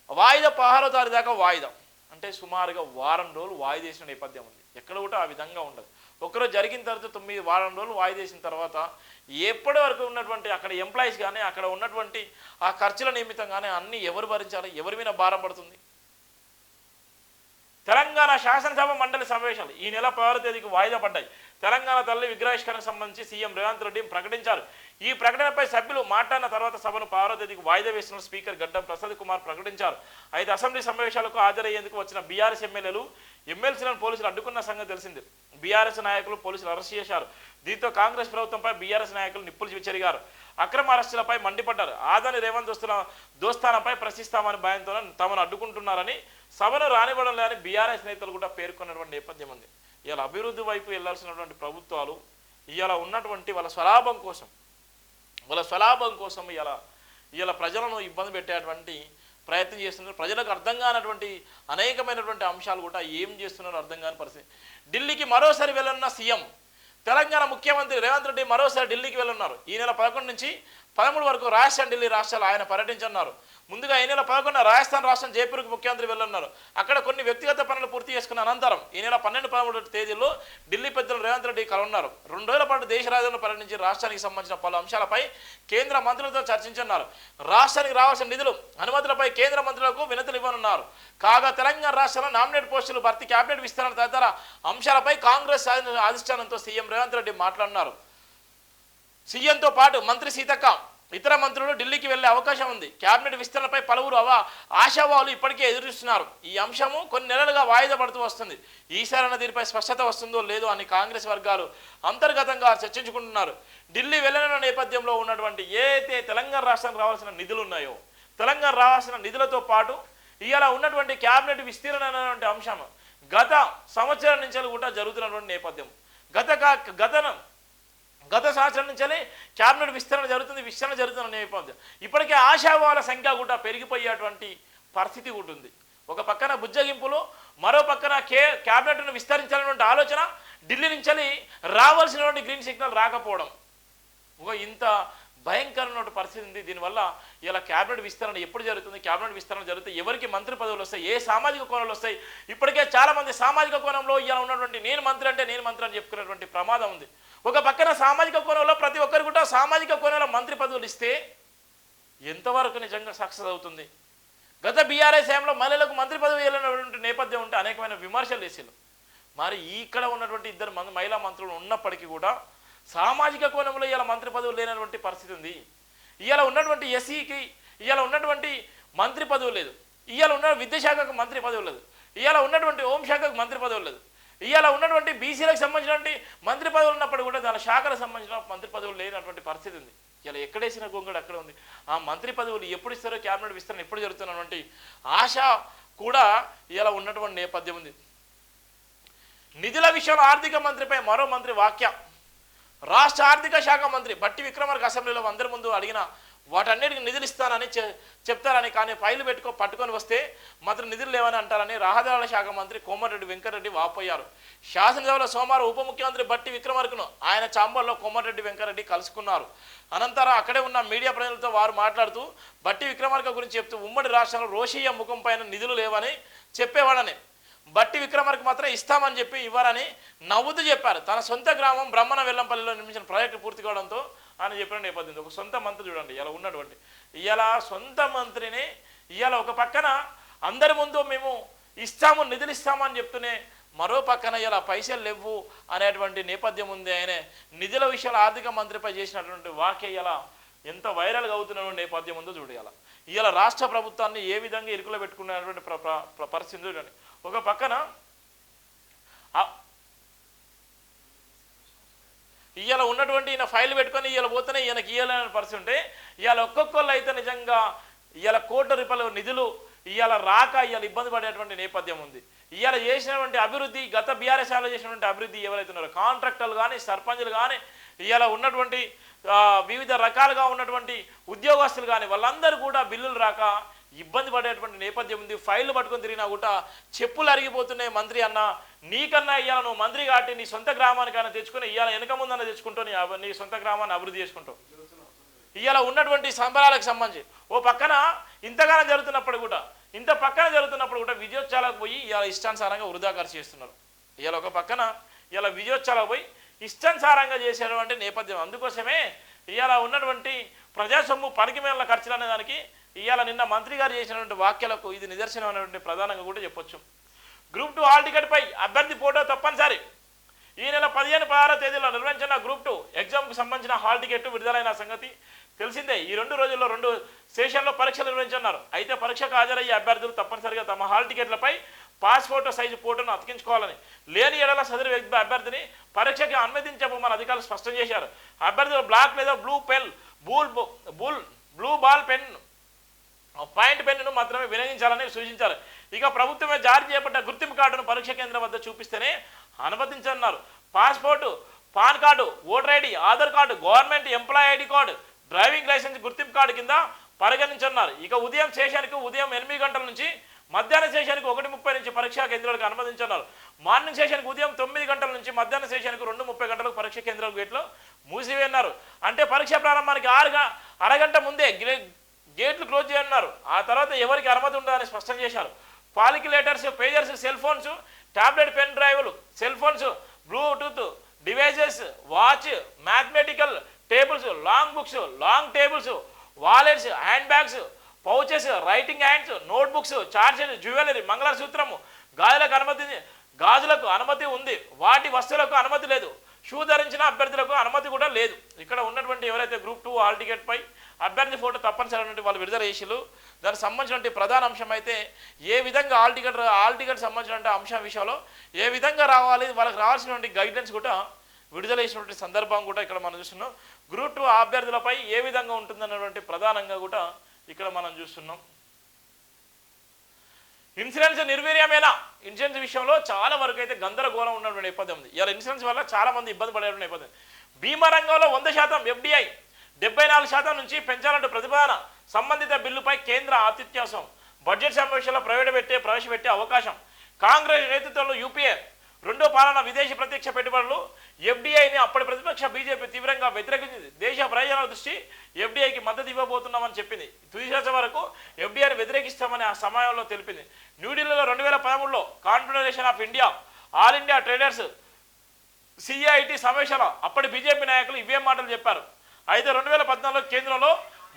A: వాయిదా 16వ తారీఖు దాకా వాయిదా, అంటే సుమారుగా వారం రోజులు వాయిదా వేసిన నేపథ్యం ఉంది. ఎక్కడ కూడా ఆ విధంగా ఉండదు. ఒకరోజు జరిగిన తర్వాత 9 వారం రోజులు వాయిదా వేసిన తర్వాత ఎప్పటి వరకు ఉన్నటువంటి అక్కడ ఎంప్లాయీస్ కానీ అక్కడ ఉన్నటువంటి ఆ ఖర్చుల నిమిత్తం కానీ అన్నీ ఎవరు భరించాలి, ఎవరి మీద భారం పడుతుంది? తెలంగాణ శాసనసభ మండలి సమావేశాలు ఈ నెల 16వ తేదీకి వాయిదా పడ్డాయి. తెలంగాణ తల్లి విగ్రహావిష్కరణకు సంబంధించి సీఎం రేవంత్ రెడ్డి ప్రకటించారు. ఈ ప్రకటనపై సభ్యులు మాట్లాడిన తర్వాత సభను 16వ తేదీకి వాయిదా వేసిన స్పీకర్ గడ్డం ప్రసాద్ కుమార్ ప్రకటించారు. అయితే అసెంబ్లీ సమావేశాలకు హాజరయ్యేందుకు వచ్చిన బీఆర్ఎస్ ఎమ్మెల్సీలను పోలీసులు అడ్డుకున్న సంగతి తెలిసింది. బీఆర్ఎస్ నాయకులు పోలీసులు అరెస్ట్ చేశారు. దీంతో కాంగ్రెస్ ప్రభుత్వంపై బీఆర్ఎస్ నాయకులు నిప్పులు చెరిగారు. అక్రమ అరెస్టులపై మండిపడ్డారు. ఆదాని రేవంత్ దోస్తానంపై ప్రశ్నిస్తామని భయంతో తమను అడ్డుకుంటున్నారని, సభను రానివ్వడం లేని బీఆర్ఎస్ నేతలు కూడా పేర్కొన్నటువంటి నేపథ్యం ఉంది. ఇవాళ అభివృద్ధి వైపు వెళ్లాల్సినటువంటి ప్రభుత్వాలు ఇవాళ ఉన్నటువంటి వాళ్ళ స్వలాభం కోసం ఇవాళ ప్రజలను ఇబ్బంది పెట్టేటువంటి ప్రయత్నం చేస్తున్నారు. ప్రజలకు అర్థం కానటువంటి అనేకమైనటువంటి అంశాలు కూడా ఏం చేస్తున్నారో అర్థం కాని పరిస్థితి. ఢిల్లీకి మరోసారి వెళ్ళనున్న సీఎం. తెలంగాణ ముఖ్యమంత్రి రేవంత్ రెడ్డి మరోసారి ఢిల్లీకి వెళ్ళున్నారు. ఈ నెల 11 నుంచి 13 వరకు రాజస్థాన్, ఢిల్లీ రాష్ట్రాలు ఆయన పర్యటించన్నారు. ముందుగా ఈ నెల 11 రాజస్థాన్ రాష్ట్రం జైపూర్కు ముఖ్యమంత్రి వెళ్ళున్నారు. అక్కడ కొన్ని వ్యక్తిగత పనులు పూర్తి చేసుకున్న అనంతరం ఈ నెల 12, 13 తేదీల్లో ఢిల్లీ పెద్దలు రేవంత్ రెడ్డి కలవన్నారు. 2 రోజుల పాటు దేశ రాజధానిలో పర్యటించి రాష్ట్రానికి సంబంధించిన పలు అంశాలపై కేంద్ర మంత్రులతో చర్చించన్నారు. రాష్ట్రానికి రావాల్సిన నిధులు, అనుమతులపై కేంద్ర మంత్రులకు వినతులు ఇవ్వనున్నారు. కాగా తెలంగాణ రాష్ట్రంలో నామినేట్ పోస్టులు భర్తీ, క్యాబినెట్ విస్తరణ తదితర అంశాలపై కాంగ్రెస్ అధిష్టానంతో సీఎం రేవంత్ రెడ్డి మాట్లాడినారు. సీఎంతో పాటు మంత్రి సీతక్క, ఇతర మంత్రులు ఢిల్లీకి వెళ్లే అవకాశం ఉంది. కేబినెట్ విస్తరణపై పలువురు ఆశావాహులు ఇప్పటికే ఎదురుస్తున్నారు. ఈ అంశము కొన్ని నెలలుగా వాయిదా పడుతూ వస్తుంది. ఈసారైనా దీనిపై స్పష్టత వస్తుందో లేదో అని కాంగ్రెస్ వర్గాలు అంతర్గతంగా చర్చించుకుంటున్నారు. ఢిల్లీ వెళ్లనున్న నేపథ్యంలో ఉన్నటువంటి ఏదైతే తెలంగాణ రాష్ట్రానికి రావాల్సిన నిధులు ఉన్నాయో, తెలంగాణ రావాల్సిన నిధులతో పాటు ఇవాళ ఉన్నటువంటి కేబినెట్ విస్తరణ అనేటువంటి అంశం గత సంవత్సరం నుంచి కూడా జరుగుతున్నటువంటి నేపథ్యం. గత సంవత్సరం నుంచి క్యాబినెట్ విస్తరణ జరుగుతున్న నేపథ్యం. ఇప్పటికే ఆశావాల సంఖ్య కూడా పెరిగిపోయేటువంటి పరిస్థితి ఉంటుంది. ఒక పక్కన బుజ్జగింపులు, మరో పక్కన క్యాబినెట్ను విస్తరించాలనేటువంటి ఆలోచన, ఢిల్లీ నుంచి రావాల్సినటువంటి గ్రీన్ సిగ్నల్ రాకపోవడం, ఇంత భయంకరమైన పరిస్థితి ఉంది. దీనివల్ల ఇలా క్యాబినెట్ విస్తరణ ఎప్పుడు జరుగుతుంది, క్యాబినెట్ విస్తరణ జరిగితే ఎవరికి మంత్రి పదవులు వస్తాయి, ఏ సామాజిక కోణాలు వస్తాయి? ఇప్పటికే చాలామంది సామాజిక కోణంలో ఇలా ఉన్నటువంటి నేను మంత్రి అని చెప్పుకునేటువంటి ప్రమాదం ఉంది. ఒక పక్కన సామాజిక కోణంలో ప్రతి ఒక్కరు కూడా సామాజిక కోణంలో మంత్రి పదవులు ఇస్తే ఎంతవరకు నిజంగా సక్సెస్ అవుతుంది? గత బీఆర్ఎస్ హయాంలో మహిళలకు మంత్రి పదవి వెళ్ళినటువంటి నేపథ్యం ఉంటే అనేకమైన విమర్శలు వేసారు. మరి ఇక్కడ ఉన్నటువంటి 2 మహిళా మంత్రులు ఉన్నప్పటికీ కూడా సామాజిక కోణంలో ఇలా మంత్రి పదవులు లేనటువంటి పరిస్థితి ఉంది. ఇవాళ ఉన్నటువంటి ఎస్సీకి ఇవాళ ఉన్నటువంటి మంత్రి పదవి లేదు. ఇవాళ ఉన్న విద్యాశాఖకు మంత్రి పదవి లేదు. ఇవాళ ఉన్నటువంటి హోంశాఖకు మంత్రి పదవి లేదు. ఇవాళ ఉన్నటువంటి బీసీలకు సంబంధించినటువంటి మంత్రి పదవులు ఉన్నప్పుడు కూడా దాని శాఖలకు సంబంధించిన మంత్రి పదవులు లేనటువంటి పరిస్థితి ఉంది. ఇలా ఎక్కడేసిన గొంగడు అక్కడ ఉంది. ఆ మంత్రి పదవులు ఎప్పుడు ఇస్తారో, క్యాబినెట్ విస్తరణ ఎప్పుడు జరుగుతున్నటువంటి ఆశ కూడా ఇలా ఉన్నటువంటి నేపథ్యం ఉంది. నిధుల విషయంలో ఆర్థిక మంత్రిపై మరో మంత్రి వ్యాఖ్య. రాష్ట్ర ఆర్థిక శాఖ మంత్రి బట్టి విక్రమార్క అసెంబ్లీలో అందరి ముందు అడిగిన వాటన్నిటికి నిధులు ఇస్తానని చెప్తారని, కానీ ఫైలు పట్టుకొని వస్తే మాత్రం నిధులు లేవని అంటారని రహదారుల శాఖ మంత్రి కోమటిరెడ్డి వెంకటరెడ్డి వాపోయారు. శాసనసభలో సోమవారం ఉప ముఖ్యమంత్రి బట్టి విక్రమార్కను ఆయన చాంబర్లో కోమటిరెడ్డి వెంకటరెడ్డి కలుసుకున్నారు. అనంతరం అక్కడే ఉన్న మీడియా ప్రతినిధులతో వారు మాట్లాడుతూ బట్టి విక్రమార్క గురించి చెప్తూ ఉమ్మడి రాష్ట్రంలో రోషయ్య ముఖం పైన నిధులు లేవని చెప్పేవాడని, బట్టి విక్రమార్క మాత్రం ఇస్తామని చెప్పి ఇవ్వరని నవ్వుతూ చెప్పారు. తన సొంత గ్రామం బ్రహ్మణ వెల్లంపల్లిలో నిర్మించిన ప్రాజెక్టు పూర్తి కావడంతో అని చెప్పిన నేపథ్యం. ఒక సొంత మంత్రి చూడండి ఇలా ఉన్నటువంటి, ఇలా సొంత మంత్రిని ఇవాళ ఒక పక్కన అందరి ముందు మేము ఇస్తాము నిధులు ఇస్తామని చెప్తూనే మరో పక్కన ఇలా పైసలు లేవు అనేటువంటి నేపథ్యం ఉంది. ఆయన నిధుల విషయాలు ఆర్థిక మంత్రిపై చేసినటువంటి వాక్య ఇలా ఎంత వైరల్గా అవుతున్న నేపథ్యం ఉందో చూడాలి. ఇలా రాష్ట్ర ప్రభుత్వాన్ని ఏ విధంగా ఇరుకులో పెట్టుకున్నటువంటి పరిస్థితి చూడండి. ఒక పక్కన ఇవాళ ఉన్నటువంటి ఈయన ఫైల్ పెట్టుకొని ఇవాళ పోతేనే ఈయనకి ఇవ్వాలనే పరిస్థితి ఉంటే, ఇవాళ ఒక్కొక్కళ్ళు అయితే నిజంగా ఇవాళ కోట్ల రూపాయల నిధులు ఇవాళ రాక ఇవాళ ఇబ్బంది పడేటువంటి నేపథ్యం ఉంది. ఇవాళ చేసినటువంటి అభివృద్ధి, గత బీఆర్ఎస్ చేసినటువంటి అభివృద్ధి ఎవరైతే ఉన్నారో కాంట్రాక్టర్లు కానీ సర్పంచులు కానీ ఇవాళ ఉన్నటువంటి వివిధ రకాలుగా ఉన్నటువంటి ఉద్యోగస్తులు కానీ వాళ్ళందరూ కూడా బిల్లులు రాక ఇబ్బంది పడేటువంటి నేపథ్యం ఉంది. ఫైళ్ళు పట్టుకొని తిరిగినా కూడా చెప్పులు అరిగిపోతున్నాయి. మంత్రి అన్న నీకన్నా ఇవాళ నువ్వు మంత్రి కాబట్టి నీ సొంత గ్రామానికైనా తెచ్చుకొని ఇవాళ వెనక ముందన్నా తెచ్చుకుంటావు, నీ సొంత గ్రామాన్ని అభివృద్ధి చేసుకుంటావు. ఇవాళ ఉన్నటువంటి సంబరాలకు సంబంధించి ఓ పక్కన ఇంతగానో జరుగుతున్నప్పుడు కూడా, ఇంత పక్కన జరుగుతున్నప్పుడు కూడా విజయోత్సవాలకు పోయి ఇవాళ ఇష్టానుసారంగా వృధా ఖర్చు చేస్తున్నారు. ఇవాళ ఒక పక్కన ఇవాళ విజయోత్సవాలకు పోయి ఇష్టానుసారంగా చేసేటువంటి నేపథ్యం. అందుకోసమే ఇవాళ ఉన్నటువంటి ప్రజాసొమ్ము పనికిమేల ఖర్చులు అనే దానికి ఇవాళ నిన్న మంత్రి గారు చేసినటువంటి వాక్యాలకు ఇది నిదర్శనం అనేటువంటి ప్రధానంగా కూడా చెప్పొచ్చు. గ్రూప్ 2 హాల్ టికెట్ పై అభ్యర్థి ఫోటో తప్పనిసరి. ఈ నెల 15, 16 తేదీలో నిర్వహించిన గ్రూప్ 2 ఎగ్జామ్కు సంబంధించిన హాల్ టికెట్ విడుదలైన సంగతి తెలిసిందే. ఈ 2 రోజుల్లో 2 సెషన్లో పరీక్షలు నిర్వహించున్నారు. అయితే పరీక్షకు హాజరయ్యే అభ్యర్థులు తప్పనిసరిగా తమ హాల్ టికెట్లపై పాస్పోర్ట్ సైజు ఫోటోను అతికించుకోవాలని, లేని ఏడల సదరు అభ్యర్థిని పరీక్షకి అనుమతించబోమని అధికారులు స్పష్టం చేశారు. అభ్యర్థులు బ్లాక్ లేదా బ్లూ బాల్ పెన్ పాయింట్ పెన్నును మాత్రమే వినియోగించాలని సూచించారు. ఇక ప్రభుత్వమే జారీ చేపట్టిన గుర్తింపు కార్డును పరీక్ష కేంద్రం వద్ద చూపిస్తేనే అనుమతించన్నారు. Passport, pan card, voter ID, Aadhaar card, government employee ID card, driving licence గుర్తింపు కార్డు కింద పరిగణించన్నారు. ఇక ఉదయం సెషన్కు ఉదయం 8 గంటల నుంచి మధ్యాహ్న సెషన్కు 1:30 నుంచి పరీక్షా కేంద్రాలకు అనుమతించన్నారు. మార్నింగ్ సెషన్కు ఉదయం 9 గంటల నుంచి మధ్యాహ్న సెషన్కు 2:30 గంటలకు పరీక్ష కేంద్రాల గేట్లు మూసివేయన్నారు. అంటే పరీక్ష ప్రారంభానికి అరగంట ముందే గేట్లు క్లోజ్ చేయన్నారు. ఆ తర్వాత ఎవరికి అనుమతి ఉండదని స్పష్టం చేశారు. Calculators, pagers, cell phones, tablet, pen డ్రైవ్లు, cell phones, bluetooth devices, watch, mathematical tables, log books, log tables, wallets, hand bags, pouches, writing hands, notebooks, charger, jewellery, మంగళసూత్రము, గాజులకు అనుమతి ఉంది. వాటి వస్తువులకు అనుమతి లేదు. షూ ధరించిన అభ్యర్థులకు అనుమతి కూడా లేదు. ఇక్కడ ఉన్నటువంటి ఎవరైతే గ్రూప్ 2 హాల్ టికెట్ పై అభ్యర్థి ఫోటో తప్పనిసరి వాళ్ళు విడుదల చేసిలు. దానికి సంబంధించిన ప్రధాన అంశం అయితే ఏ విధంగా హాల్ టికెట్ సంబంధించిన అంశం విషయంలో ఏ విధంగా రావాలి, వాళ్ళకి రావాల్సినటువంటి గైడ్లైన్స్ కూడా విడుదల చేసినటువంటి సందర్భం కూడా ఇక్కడ మనం చూస్తున్నాం. గ్రూప్ 2 అభ్యర్థులపై ఏ విధంగా ఉంటుందన్నటువంటి ప్రధానంగా కూడా ఇక్కడ మనం చూస్తున్నాం. ఇన్సూరెన్స్ నిర్వీర్యమేనా? ఇన్సూరెన్స్ విషయంలో చాలా వరకు అయితే గందరగోళం ఉన్నటువంటి నేపథ్యం ఉంది. ఇలా ఇన్సూరెన్స్ వల్ల చాలా మంది ఇబ్బంది పడే నేపథ్యం. బీమా రంగంలో 100% ఎఫ్డిఐ 74% నుంచి పెంచాలంటూ ప్రతిపాదన. సంబంధిత బిల్లుపై కేంద్ర ఆతిథ్యాసం. బడ్జెట్ సమావేశంలో ప్రవేశపెట్టే అవకాశం. కాంగ్రెస్ నేతృత్వంలో యూపీఏ రెండో పాలన విదేశీ ప్రత్యక్ష పెట్టుబడులు ఎఫ్డిఐని అప్పటి ప్రతిపక్ష బీజేపీ తీవ్రంగా వ్యతిరేకించింది. దేశ ప్రయోజనాల దృష్టి ఎఫ్డిఐకి మద్దతు ఇవ్వబోతున్నామని చెప్పింది. తుది దశ వరకు ఎఫ్డిఐని వ్యతిరేకిస్తామని ఆ సమయంలో తెలిపింది. న్యూఢిల్లీలో 2013లో confederation of India, All India traders, CIT సమావేశాలు అప్పటి బీజేపీ నాయకులు ఇవే మాటలు చెప్పారు. అయితే 2014లో కేంద్రంలో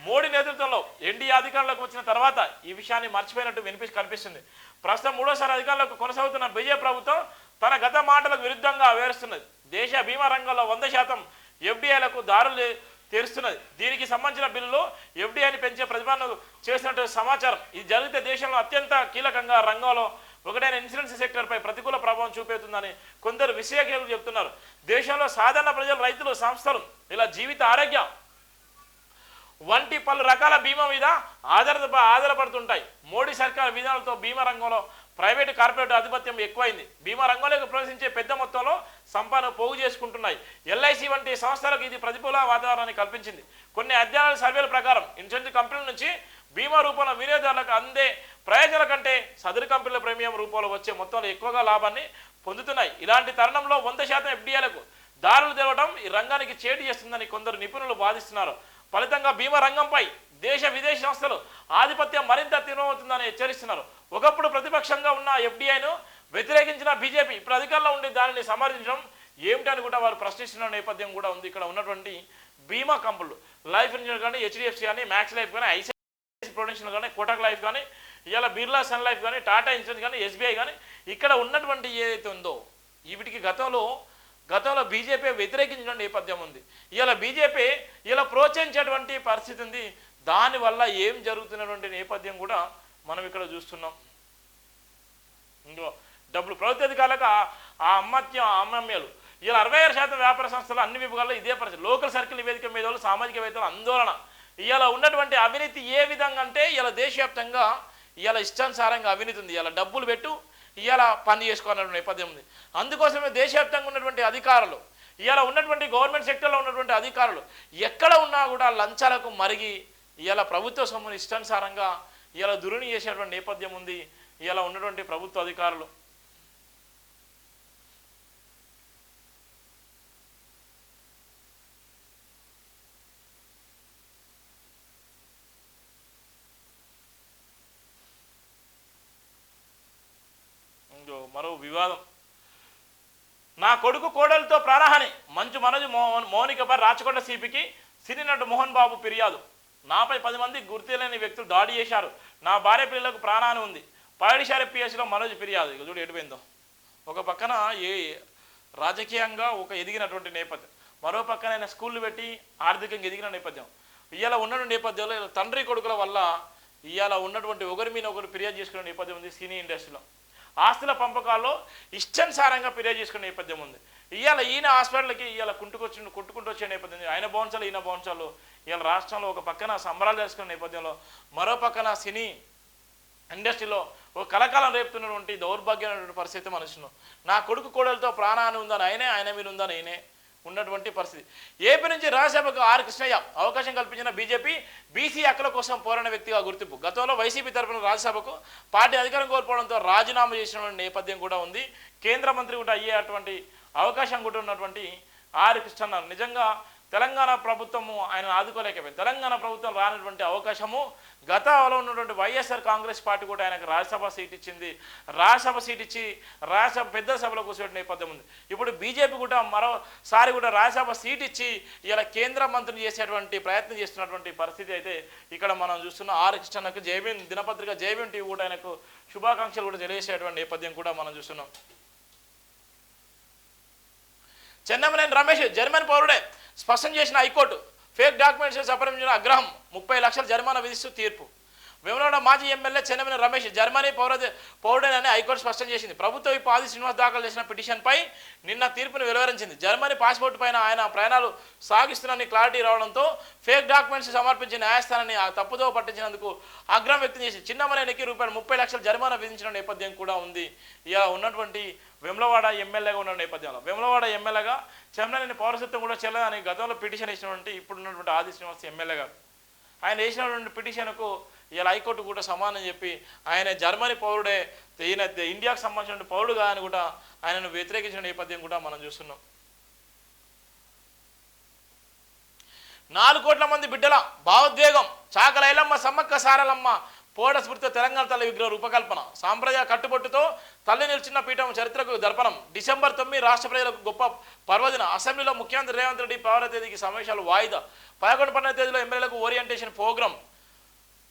A: మోడీ నేతృత్వంలో ఎన్డీఏ అధికారంలోకి వచ్చిన తర్వాత ఈ విషయాన్ని మర్చిపోయినట్టు కనిపిస్తుంది. ప్రస్తుతం 3వ అధికారంలోకి కొనసాగుతున్న బీజేపీ ప్రభుత్వం తన గత మాటలకు విరుద్ధంగా వ్యవహరిస్తున్నది. దేశ బీమా రంగంలో 100% ఎఫ్డిఐలకు దారులు తెరుస్తున్నది. దీనికి సంబంధించిన బిల్లులో ఎఫ్డిఐని పెంచే ప్రతిపాదన చేసినట్టు సమాచారం. ఇది జరిగితే దేశంలో అత్యంత కీలకంగా రంగంలో ఒకటైన ఇన్సూరెన్స్ సెక్టర్పై ప్రతికూల ప్రభావం చూపెడుతుందని కొందరు విశ్లేషకులు చెబుతున్నారు. దేశంలో సాధారణ ప్రజలు, రైతులు, సంస్థలు ఇలా జీవిత ఆరోగ్యం వంటి పలు రకాల బీమా మీద ఆధారపడుతుంటాయి. మోడీ సర్కార్ విధానాలతో బీమా రంగంలో ప్రైవేటు కార్పొరేట్ ఆధిపత్యం ఎక్కువైంది. బీమా రంగంలోకి ప్రవేశించే పెద్ద మొత్తంలో సంపద పోగు చేసుకుంటున్నాయి. ఎల్ఐసి వంటి సంస్థలకు ఇది ప్రతికూల వాతావరణాన్ని కల్పించింది. కొన్ని అధ్యయనాల సర్వేల ప్రకారం ఇన్సూరెన్స్ కంపెనీల నుంచి బీమా రూపంలో వినియోగదారులకు అందే ప్రయోజనాల కంటే సదరు కంపెనీల ప్రీమియం రూపంలో వచ్చే మొత్తంలో ఎక్కువగా లాభాన్ని పొందుతున్నాయి. ఇలాంటి తరుణంలో 100% ఎఫ్డీఐలకు దారులు తెరవడం ఈ రంగానికి చేటు చేస్తుందని కొందరు నిపుణులు వాదిస్తున్నారు. ఫలితంగా బీమా రంగంపై దేశ విదేశీ సంస్థలు ఆధిపత్యం మరింత తీవ్రమవుతుందని హెచ్చరిస్తున్నారు. ఒకప్పుడు ప్రతిపక్షంగా ఉన్న ఎఫ్డీఐను వ్యతిరేకించిన బీజేపీ ఇప్పుడు అధికారంలో ఉండి దానిని సమర్థించడం ఏమిటని కూడా వారు ప్రశ్నిస్తున్న నేపథ్యం కూడా ఉంది. ఇక్కడ ఉన్నటువంటి బీమా కంపెనీలు లైఫ్ ఇన్సూరెన్స్ కానీ, హెచ్డిఎఫ్సి కానీ, మ్యాక్స్ లైఫ్ కానీ, ఐసిఐసిఐ ప్రొడెన్షియల్ కానీ, కోటక్ లైఫ్ కానీ, ఇవాళ బిర్లా సన్ లైఫ్ కానీ, టాటా ఇన్సూరెన్స్ కానీ, ఎస్బీఐ కానీ, ఇక్కడ ఉన్నటువంటి ఏదైతే ఉందో వీటికి గతంలో బీజేపీ వ్యతిరేకించిన నేపథ్యం ఉంది. ఇలా బీజేపీ ఇలా ప్రోత్సహించేటువంటి పరిస్థితి ఉంది. దానివల్ల ఏం జరుగుతున్నటువంటి నేపథ్యం కూడా మనం ఇక్కడ చూస్తున్నాం. ఇంకో డబ్బులు ప్రభుత్వ అధికారులకు ఆ అమ్మమ్యాలు ఇలా 66% వ్యాపార సంస్థలు అన్ని విభాగాల్లో ఇదే పరిస్థితి. లోకల్ సర్కిల్ నివేదిక మీద సామాజికవేత్తలు ఆందోళన. ఇలా ఉన్నటువంటి అవినీతి ఏ విధంగా అంటే ఇలా దేశవ్యాప్తంగా ఇలా ఇష్టానుసారంగా అవినీతి ఉంది. ఇలా డబ్బులు పెట్టు ఇలా పని చేసుకోవాలన్న నేపథ్యం ఉంది. అందుకోసమే దేశవ్యాప్తంగా ఉన్నటువంటి అధికారులు ఇలా ఉన్నటువంటి గవర్నమెంట్ సెక్టర్లో ఉన్నటువంటి అధికారులు ఎక్కడ ఉన్నా కూడా లంచాలకు మరిగి ఇలా ప్రభుత్వ సొమ్మును ఇష్టానుసారంగా ఇలా దురుని చేసేటువంటి నేపథ్యం ఉంది. ఇలా ఉన్నటువంటి ప్రభుత్వ అధికారులు మరో వివాదం. నా కొడుకు కోడలతో ప్రాణహాని మంచు మనోజ్ మౌనికపై రాచకొండ సిపికి సినీ నటుడు మోహన్ బాబు ఫిర్యాదు. నాపై 10 మంది గుర్తులేని వ్యక్తులు దాడి చేశారు. నా భార్య పిల్లలకు ప్రాణహాని ఉంది. పైడిశారి పిఎస్లో మనోజ్ ఫిర్యాదు. ఇక చూడు ఎటుపోయిందో. ఒక పక్కన రాజకీయంగా ఒక ఎదిగినటువంటి నేపథ్యం, మరో పక్కన ఆయన స్కూళ్ళు పెట్టి ఆర్థికంగా ఎదిగిన నేపథ్యం. ఇవాళ ఉన్న నేపథ్యంలో తండ్రి కొడుకుల వల్ల ఇవాళ ఉన్నటువంటి ఒకరి మీద ఒకరు ఫిర్యాదు చేసుకునే నేపథ్యం ఉంది. సినీ ఇండస్ట్రీలో ఆస్తుల పంపకాల్లో ఇష్టానుసారంగా ఫిర్యాదు చేసుకునే నేపథ్యం ఉంది. ఇవాళ ఈయన హాస్పిటల్కి ఇవాళ కొట్టుకుంటూ వచ్చే నేపథ్యం, ఆయన బౌన్సాలు ఈయన బౌన్సాలు. ఇవాళ రాష్ట్రంలో ఒక పక్కన సంబరాలు చేసుకునే నేపథ్యంలో మరో పక్కన సినీ ఇండస్ట్రీలో ఒక కలకాలం రేపుతున్నటువంటి దౌర్భాగ్యమైనటువంటి పరిస్థితి మనుషులు. నా కొడుకు కోడలతో ప్రాణహాని ఉందని ఆయన మీద ఉందని ఆయనే ఉన్నటువంటి పరిస్థితి. ఏపీ నుంచి రాజ్యసభకు ఆర్ కృష్ణయ్య అవకాశం కల్పించిన బీజేపీ బీసీ హక్కుల కోసం పోరాడిన వ్యక్తిగా గుర్తింపు. గతంలో వైసీపీ తరఫున రాజ్యసభకు పార్టీ అధికారం కోల్పోవడంతో రాజీనామా చేసిన నేపథ్యం కూడా ఉంది. కేంద్ర మంత్రి కూడా అయ్యేటువంటి అవకాశం కూడా ఉన్నటువంటి ఆర్ కృష్ణయ్య నిజంగా తెలంగాణ ప్రభుత్వము ఆయన ఆదుకోలేకపోయింది. తెలంగాణ ప్రభుత్వం రానటువంటి అవకాశము గతంలో ఉన్నటువంటి వైఎస్ఆర్ కాంగ్రెస్ పార్టీ కూడా ఆయనకు రాజ్యసభ సీట్ ఇచ్చింది. రాజ్యసభ సీట్ ఇచ్చి రాజ్యసభ పెద్ద సభలో కూర్చోటి నేపథ్యం ఉంది. ఇప్పుడు బీజేపీ కూడా మరోసారి కూడా రాజ్యసభ సీట్ ఇచ్చి ఇలా కేంద్ర మంత్రిని చేసేటువంటి ప్రయత్నం చేస్తున్నటువంటి పరిస్థితి అయితే ఇక్కడ మనం చూస్తున్నాం. ఆర్ కృష్ణకు జేబీఎన్ దినపత్రిక జేబీఎన్ టీవీ కూడా ఆయనకు శుభాకాంక్షలు కూడా తెలియజేసేటువంటి నేపథ్యం కూడా మనం చూస్తున్నాం. చెన్నమనేని రమేష్ జర్మన్ పౌరుడే స్పష్టం చేసిన హైకోర్టు. ఫేక్ డాక్యుమెంట్స్ సపరించిన అగ్రహం 30 లక్షల జరిమానా విధిస్తూ తీర్పు. వేములవాడ మాజీ ఎమ్మెల్యే చెన్నమనేని రమేష్ జర్మనీ పౌరుడేనని హైకోర్టు స్పష్టం చేసింది. ప్రభుత్వం ఇప్పుడు ఆది శ్రీనివాస్ దాఖలు చేసిన పిటిషన్పై నిన్న తీర్పును వెలువరించింది. జర్మనీ పాస్పోర్ట్ పైన ఆయన ప్రయాణాలు సాగిస్తున్నారని క్లారిటీ రావడంతో ఫేక్ డాక్యుమెంట్స్ సమర్పించిన న్యాయస్థానాన్ని తప్పుదో పట్టించినందుకు ఆగ్రహం వ్యక్తం చేసి చిన్నమనేనికి ₹30 లక్షల జరిమానా విధించిన నేపథ్యం కూడా ఉంది. ఇలా ఉన్నటువంటి వేములవాడ ఎమ్మెల్యేగా ఉన్న నేపథ్యంలో వేములవాడ ఎమ్మెల్యేగా చెన్నమనేని పౌరసత్వం కూడా చెల్లదని గతంలో పిటిషన్ వేసినటువంటి ఇప్పుడున్నటువంటి ఆది శ్రీనివాస్ ఎమ్మెల్యేగా ఆయన వేసినటువంటి పిటిషన్కు ఇలా హైకోర్టు కూడా సమానం చెప్పి ఆయన జర్మనీ పౌరుడే, ఈయన ఇండియాకు సంబంధించిన పౌరుడుగా అని కూడా ఆయనను వ్యతిరేకించిన నేపథ్యం కూడా మనం చూస్తున్నాం. 4 కోట్ల మంది బిడ్డల భావోద్వేగం చాకలైలమ్మ సమ్మక్క సారలమ్మ పోడ స్మృతితో తెలంగాణ తల్లి విగ్రహ రూపకల్పన. సాంప్రదాయ కట్టుబొట్టుతో తల్లి నిలిచిన పీఠం చరిత్రకు దర్పణం. డిసెంబర్ 9 రాష్ట్ర ప్రజలకు గొప్ప పర్వదిన. అసెంబ్లీలో ముఖ్యమంత్రి రేవంత్ రెడ్డి 12వ తేదీకి సమావేశాలు వాయిదా. 11, 12వ తేదీలో ఎమ్మెల్యేలకు ఓరియంటేషన్ ప్రోగ్రాం.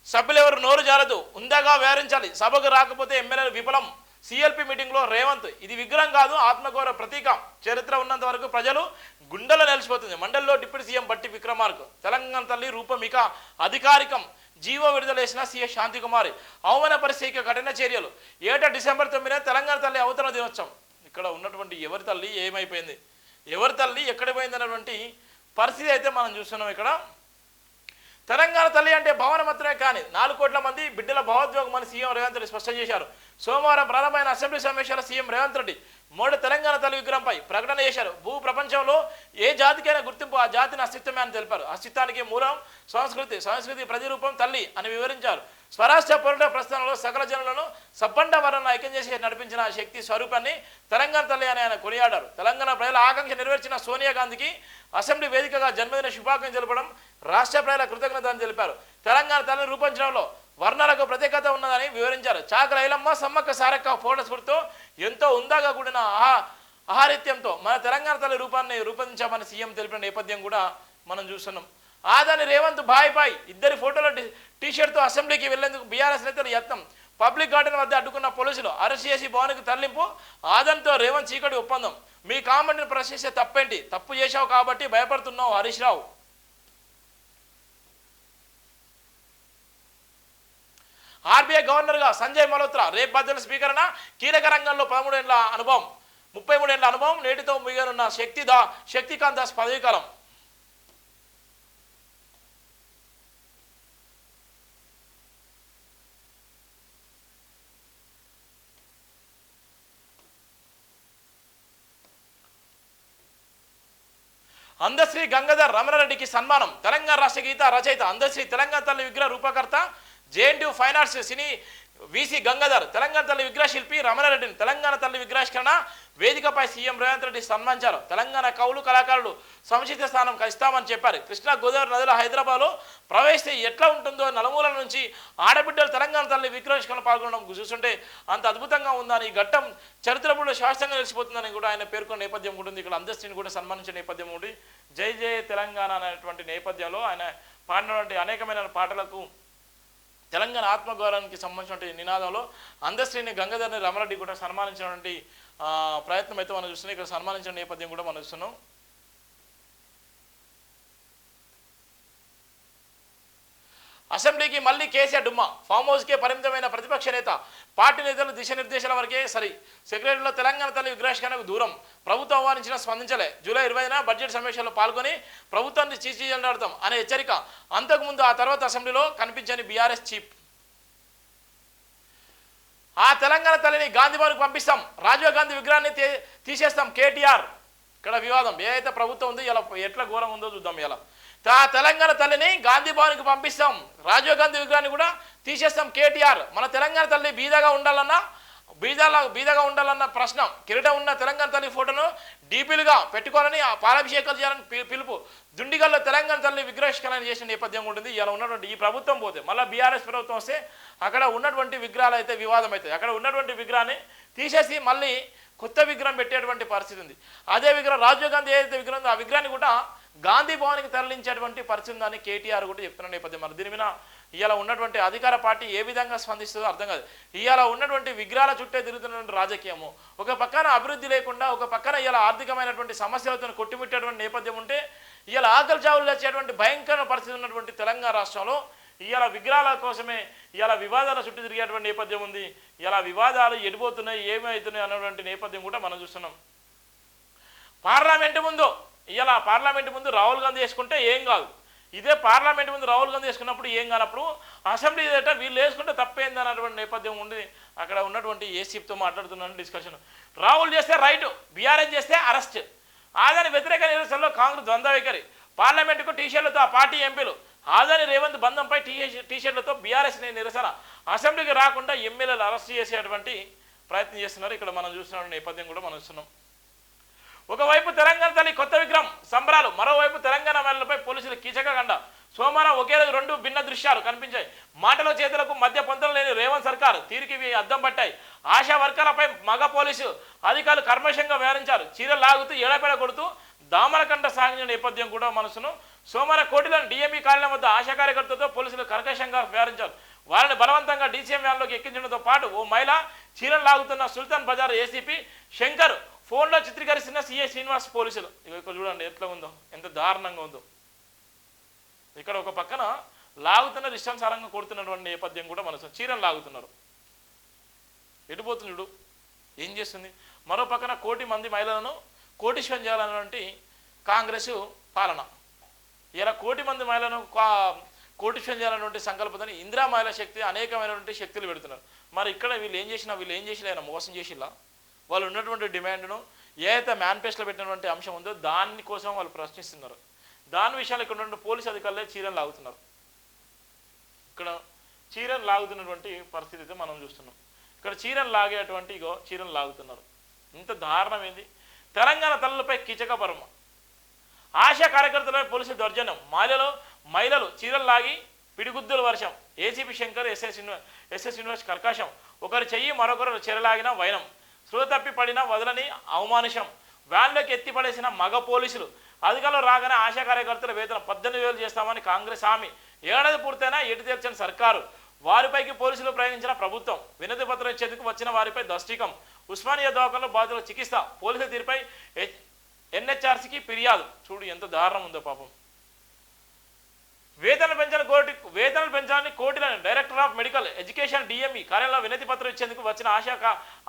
A: సభ్యులు ఎవరు నోరు జారదు, ఉందాగా వ్యవహరించాలి. సభకు రాకపోతే ఎమ్మెల్యేలు విఫలం. సిఎల్పి మీటింగ్లో రేవంత్ ఇది విగ్రహం కాదు ఆత్మగౌరవ ప్రతీక. చరిత్ర ఉన్నంత వరకు ప్రజలు గుండెలో నిలిచిపోతుంది. మండలిలో డిప్యూటీ సీఎం బట్టి విక్రమార్క. తెలంగాణ తల్లి రూపం ఇక అధికారికం. జీవో విడుదల చేసిన సీఎస్ శాంతికుమారి. అవమాన పరిస్థితికి కఠిన చర్యలు. ఏటా డిసెంబర్ 9 తెలంగాణ తల్లి అవతరణ దినోత్సవం. ఇక్కడ ఉన్నటువంటి ఎవరి తల్లి ఏమైపోయింది, ఎవరి తల్లి ఎక్కడ పోయింది అన్నటువంటి పరిస్థితి అయితే మనం చూస్తున్నాం. ఇక్కడ తెలంగాణ తల్లి అంటే భావన మాత్రమే కానీ 4 కోట్ల మంది బిడ్డల భావోద్వేగం అని సీఎం రేవంత్ రెడ్డి స్పష్టం చేశారు. సోమవారం ప్రారంభమైన అసెంబ్లీ సమావేశాల సీఎం రేవంత్ రెడ్డి 3 తెలంగాణ తల్లి విగ్రహంపై ప్రకటన చేశారు. భూ ప్రపంచంలో ఏ జాతికైనా గుర్తింపు ఆ జాతిని అస్తిత్వమే అని తెలిపారు. అస్తిత్వానికి మూలం సంస్కృతి ప్రతిరూపం తల్లి అని వివరించారు. స్వరాష్ట్ర పోరాట ప్రస్థానంలో సకల జనులను సబ్బండ వరణ ఐక్యం చేసి నడిపించిన శక్తి స్వరూపాన్ని తెలంగాణ తల్లి అని ఆయన కొనియాడారు. తెలంగాణ ప్రజల ఆకాంక్ష నెరవేర్చిన సోనియా గాంధీకి అసెంబ్లీ వేదికగా జన్మదిన శుభాకాంక్షలు తెలపడం, రాష్ట్ర ప్రజల కృతజ్ఞతని తెలిపారు. తెలంగాణ తల్లిని రూపొందించడంలో వర్ణాలకు ప్రత్యేకత ఉన్నదని వివరించారు. చాకల ఐలమ్మ, సమ్మక్క సారక్క ఫోటో స్ఫూర్తితో ఎంతో ఉందాగా కూడిన ఆహారిత్యంతో మన తెలంగాణ తల్లి రూపాన్ని రూపొందించామని సీఎం తెలిపిన నేపథ్యం కూడా మనం చూస్తున్నాం. ఆదాని రేవంత్ బాయ్ ఇద్దరి ఫోటోల టీషర్ట్తో అసెంబ్లీకి వెళ్లేందుకు బీఆర్ఎస్ నేతలు యత్నం. పబ్లిక్ గార్డెన్ వద్ద అడ్డుకున్న పోలీసులు అరెస్ట్ చేసి భవన్కు తరలింపు. ఆదానితో రేవంత్ చీకటి ఒప్పందం. మీ కామెంట్ని ప్రశ్నిస్తే తప్పేంటి? తప్పు చేశావు కాబట్టి భయపడుతున్నావు హరీష్ రావు. ఆర్బీఐ గవర్నర్గా సంజయ్ మల్హోత్రా రేపు బద్దల స్పీకర్ కీలక రంగంలో 13 ఏళ్ల అనుభవం, 33 ఏళ్ల అనుభవం. నేటితో ముగియనున్న శక్తికాంత్ దాస్ పదవీకాలం. అందశ్రీ గంగాధర్ రమణారెడ్డికి సన్మానం. తెలంగాణ రాష్ట్ర గీత రచయిత అందశ్రీ తెలంగాణ తల్లి విగ్రహ రూపకర్త జేఎన్టీయూ ఫైనాన్స్ సినీ వీసీ గంగాధర్ తెలంగాణ తల్లి విగ్రహ శిల్పి రమణారెడ్డిని తెలంగాణ తల్లి విగ్రహావిష్కరణ వేదికపై సీఎం రేవంత్ రెడ్డి సన్మానించారు. తెలంగాణ కవులు కళాకారులు సముచిత స్థానం ఇస్తామని చెప్పారు. కృష్ణా గోదావరి నదుల హైదరాబాద్లో ప్రవేశిస్తే ఎట్లా ఉంటుందో నలుమూలల నుంచి ఆడబిడ్డలు తెలంగాణ తల్లి విగ్రహావిష్కరణ పాల్గొనడం చూస్తుంటే అంత అద్భుతంగా ఉందని, ఈ ఘట్టం చరిత్రలో శాశ్వతంగా నిలిచిపోతుందని కూడా ఆయన పేర్కొన్న నేపథ్యం ఉంటుంది. ఇక్కడ అందశ్రీని కూడా సన్మానించిన నేపథ్యం ఉంది. జై జై తెలంగాణ అనేటువంటి నేపథ్యంలో ఆయన పాడినటువంటి అనేకమైన పాటలకు తెలంగాణ ఆత్మగౌరవానికి సంబంధించిన నినాదంలో అందశ్రీని గంగాధర్ని రమణారెడ్డి కూడా సన్మానించినటువంటి ప్రయత్నం అయితే మనం చూస్తున్నాం. ఇక్కడ సన్మానించిన నేపథ్యం కూడా మనం చూస్తున్నాం. అసెంబ్లీకి మళ్ళీ కేసీఆర్ డుమ్మా. ఫామ్ హౌస్కే పరిమితమైన ప్రతిపక్ష నేత. పార్టీ నేతలు దిశానిర్దేశాల వరకే సరి. సెక్రటరీలో తెలంగాణ తల్లి విగ్రహావిష్కరణకు దూరం. ప్రభుత్వం ఆహ్వానించినా స్పందించలే. జూలై 20న బడ్జెట్ సమావేశాల్లో పాల్గొని ప్రభుత్వాన్ని చీల్చిచెండాడతాం అనే హెచ్చరిక. అంతకుముందు ఆ తర్వాత అసెంబ్లీలో కనిపించని బీఆర్ఎస్ చీఫ్. ఆ తెలంగాణ తల్లిని గాంధీ భవన్కు పంపిస్తాం. రాజీవ్ గాంధీ విగ్రహాన్ని తీసేస్తాం కేటీఆర్. ఇక్కడ వివాదం ఏదైతే ప్రభుత్వం ఉందో ఇలా ఎట్లా ఘోరం ఉందో చూద్దాం. ఇలా తెలంగాణ తల్లిని గాంధీ భవన్కి పంపిస్తాం, రాజీవ్ గాంధీ విగ్రహాన్ని కూడా తీసేస్తాం కేటీఆర్. మన తెలంగాణ తల్లి బీదగా ఉండాలన్న ప్రశ్న. కిరీటం ఉన్న తెలంగాణ తల్లి ఫోటోను డీపీలుగా పెట్టుకోవాలని పాలాభిషేకాలు చేయాలని పిలుపు. దుండిగల్లో తెలంగాణ తల్లి విగ్రహావిష్కరణ చేసిన నేపథ్యం ఉంటుంది. ఇలా ఉన్నటువంటి ఈ ప్రభుత్వం పోతే మళ్ళీ బీఆర్ఎస్ ప్రభుత్వం వస్తే అక్కడ ఉన్నటువంటి విగ్రహాలు అయితే వివాదం అవుతాయి. అక్కడ ఉన్నటువంటి విగ్రహాన్ని తీసేసి మళ్ళీ కొత్త విగ్రహం పెట్టేటువంటి పరిస్థితి ఉంది. అదే విగ్రహం రాజీవ్ గాంధీ ఏదైతే విగ్రహం ఉందో ఆ విగ్రహాన్ని కూడా గాంధీ భవన్కి తరలించేటువంటి పరిస్థితి ఉందని కేటీఆర్ కూడా చెప్తున్న నేపథ్యం. మరి దీని మీద ఇవాళ ఉన్నటువంటి అధికార పార్టీ ఏ విధంగా స్పందిస్తుందో అర్థం కాదు. ఇవాళ ఉన్నటువంటి విగ్రహాల చుట్టే తిరుగుతున్నటువంటి రాజకీయము, ఒక పక్కన అభివృద్ధి లేకుండా ఒక పక్కన ఇవాళ ఆర్థికమైనటువంటి సమస్యలతో కొట్టిమిట్టేటువంటి నేపథ్యం ఉంటే ఇవాళ ఆకలి చావులు వచ్చేటువంటి భయంకర పరిస్థితి ఉన్నటువంటి తెలంగాణ రాష్ట్రంలో ఇవాళ విగ్రహాల కోసమే ఇవాళ వివాదాల చుట్టూ తిరిగేటువంటి నేపథ్యం ఉంది. ఇలా వివాదాలు ఎడిపోతున్నాయి, ఏమవుతున్నాయి అన్నటువంటి నేపథ్యం కూడా మనం చూస్తున్నాం. పార్లమెంటు ముందు రాహుల్ గాంధీ వేసుకుంటే ఏం కాదు. ఇదే పార్లమెంట్ ముందు రాహుల్ గాంధీ వేసుకున్నప్పుడు ఏం కానప్పుడు అసెంబ్లీ ఏదట వీళ్ళు వేసుకుంటే తప్పేంది అన్నటువంటి నేపథ్యం ఉండి అక్కడ ఉన్నటువంటి ఏసీపీతో మాట్లాడుతున్నాను డిస్కషన్. రాహుల్ చేస్తే రైట్, బీఆర్ఎస్ చేస్తే అరెస్ట్. ఆదాని వ్యతిరేక నిరసనలో కాంగ్రెస్ ద్వంద్వ వైఖరి. పార్లమెంటుకు టీషర్ట్లతో ఆ పార్టీ ఎంపీలు. ఆదాని రేవంత్ బంధంపై టీషర్ట్లతో బీఆర్ఎస్ నిరసన. అసెంబ్లీకి రాకుండా ఎమ్మెల్యేలు అరెస్ట్ చేసేటువంటి ప్రయత్నం చేస్తున్నారు. ఇక్కడ మనం చూస్తున్న నేపథ్యం కూడా మనం చూస్తున్నాం. ఒకవైపు తెలంగాణ తల్లి కొత్త విగ్రహం సంబరాలు, మరోవైపు తెలంగాణ మహిళలపై పోలీసులు కీచకగండ. సోమవారం ఒకే రోజు 2 భిన్న దృశ్యాలు కనిపించాయి. మాటల చేతులకు మధ్య పొంతలు లేని రేవంత్ సర్కార్ తీరికి అద్దం పట్టాయి. ఆశా వర్కర్లపై మగ పోలీసు అధికారులు కర్మశంగా వ్యవహరించారు. చీరలు లాగుతూ ఏడపేడ కొడుతూ దామలకంట సాగిన నేపథ్యం కూడా మనసును. సోమవారం కోటిలోని డిఎంఈ కాలనీ వద్ద ఆశా కార్యకర్తలతో పోలీసులు కర్కశంగా వ్యవహరించారు. వారిని బలవంతంగా డీసీఎం వ్యాన్లోకి ఎక్కించడంతో పాటు ఓ మహిళ చీరలు లాగుతున్న సుల్తాన్ బజార్ ఏసీపీ శంకర్ ఫోన్లో చిత్రీకరిస్తున్న సిఐ శ్రీనివాస్ పోలీసులు. ఇక్కడ చూడండి ఎట్లా ఉందో, ఎంత దారుణంగా ఉందో. ఇక్కడ ఒక పక్కన లాగుతున్న ఇష్టానుసారంగా కొడుతున్నటువంటి నేపథ్యం కూడా మనసు. చీరలు లాగుతున్నారు, ఎటుపోతుంది చూడు ఏం చేస్తుంది. మరో పక్కన 1 కోటి మంది మహిళలను కోటీశ్వరం చేయాలన్నటువంటి కాంగ్రెస్ పాలన. ఇలా 1 కోటి మంది మహిళలను కోటిఫ్యం చేయాలన్నటువంటి సంకల్పతని ఇందిరా మహిళా శక్తి అనేకమైనటువంటి శక్తులు పెడుతున్నారు. మరి ఇక్కడ వీళ్ళు ఏం చేసినా ఆయన మోసం చేసిలా? వాళ్ళు ఉన్నటువంటి డిమాండ్ను ఏదైతే మేనిఫెస్టోలో పెట్టినటువంటి అంశం ఉందో దానికోసం వాళ్ళు ప్రశ్నిస్తున్నారు. దాని విషయాలు ఇక్కడ ఉన్నటువంటి పోలీసు అధికారులే చీరను లాగుతున్నారు. ఇక్కడ చీరను లాగుతున్నటువంటి పరిస్థితి అయితే మనం చూస్తున్నాం. ఇక్కడ చీరను లాగేటువంటి చీరను లాగుతున్నారు. ఇంత దారుణం ఏంది? తెలంగాణ తల్లులపై కీచకపరమ ఆశా కార్యకర్తలపై పోలీసులు దౌర్జన్యం. మహిళలు చీరలు లాగి పిడిగుద్దుల వర్షం. ఏసీపీ శంకర్ ఎస్ఎస్ యూనివర్సిటీ కర్కాశం. ఒకరి చెయ్యి మరొకరు చెరలాగిన వైనం. స్పృహ తప్పి పడిన వదలని అవమానుషం. వ్యాన్లోకి ఎత్తిపడేసిన మగ పోలీసులు. అధికారులు రాగానే ఆశా కార్యకర్తల వేతనం 18,000 చేస్తామని కాంగ్రెస్ హామీ. ఏడాది పూర్తయినా ఎటు తీర్చని సర్కారు. వారిపైకి పోలీసులు ప్రయోగించిన ప్రభుత్వం. వినతి పత్రం ఇచ్చేందుకు వచ్చిన వారిపై దస్టికం. ఉస్మానియా దవాఖానలో బాధితుల చికిత్స. పోలీసుల తీరుపై ఎన్హెచ్ఆర్సీకి ఫిర్యాదు. చూడు ఎంత దారుణం ఉందో పాపం. వేతనాలు పెంచాలని కోర్టులను director of medical education DME కార్యాలయంలో వినతి పత్రం ఇచ్చేందుకు వచ్చిన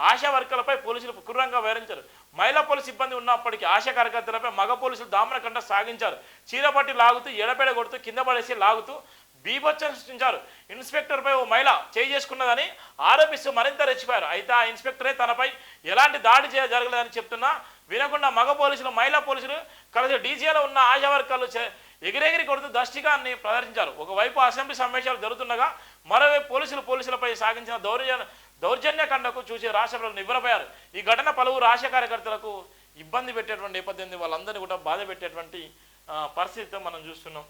A: ఆశా వర్కర్లపై పోలీసులు క్రూరంగా వ్యవహరించారు. మహిళా పోలీసు సిబ్బంది ఉన్నప్పటికీ ఆశా కార్యకర్తలపై మగ పోలీసులు దామనకంట సాగించారు. చీరపట్టి లాగుతూ ఎడపెడ కొడుతూ కింద పడేసి లాగుతూ బీభత్సం సృష్టించారు. ఇన్స్పెక్టర్పై ఓ మహిళ చేయి చేసుకున్నదని ఆరోపిస్తూ మరింత రెచ్చిపోయారు. అయితే ఆ ఇన్స్పెక్టరే తనపై ఎలాంటి దాడి జరగలేదని చెప్తున్నా వినకుండా మగ పోలీసులు మహిళా పోలీసులు కలిసి డీజీలో ఉన్న ఆశా వర్కర్లు ఎగిరెగిరి కొడుతూ దష్టికాన్ని ప్రదర్శించారు. ఒకవైపు అసెంబ్లీ సమావేశాలు జరుగుతుండగా మరోవైపు పోలీసులపై సాగించిన దౌర్జన్యకాండకు చూసి రాష్ట్ర ప్రజలు నివ్వెరపోయారు. ఈ ఘటన పలువురు ఆశా కార్యకర్తలకు ఇబ్బంది పెట్టేటువంటి నేపథ్యం, వాళ్ళందరినీ కూడా బాధ పెట్టేటువంటి పరిస్థితితో మనం చూస్తున్నాం.